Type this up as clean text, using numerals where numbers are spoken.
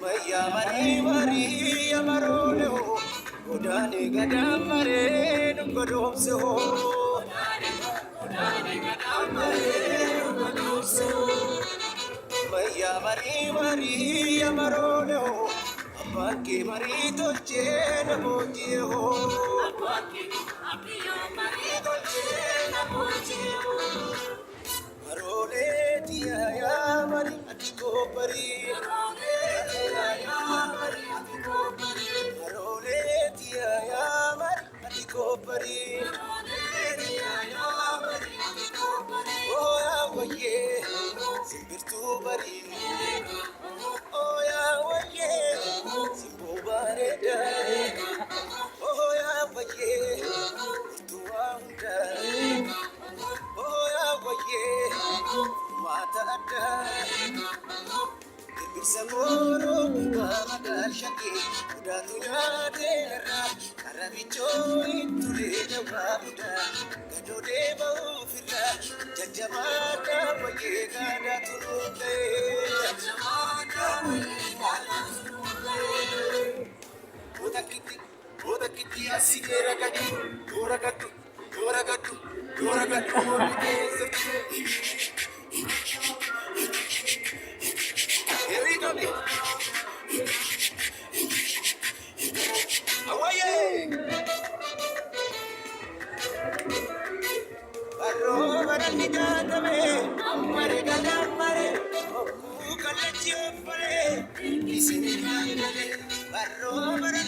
Maya mari mari amarolo, godani gadam mare nungodom so. Godani gadam mare nungodom so. Maya mari mari amarolo, apaki mari dolce namoji ho. Apaki mari dolce namoji ho. Marole dia ya mari atiko pari. Marole dia ya mari atiko pari. Marole dia ya mari atiko pari. Marole dia ya mari atiko pari. Oh ya waye simbirtu pari. Oh ya waye simbo bareda. Oh ya waye tuwa hunda. Oh ya waye mata ada. Bisamoro bamadal shaki udatunya dera karabicho itule jawabuda gadode bau fira jajamata waye gada tunule jajamata waye gada tunule Odakiti asigera gadi doragatu doragatu doragatu Here we go. Awaye. Barro barani gadame, amare gadamare, oku kalachio pare, isini gadale. Barro barani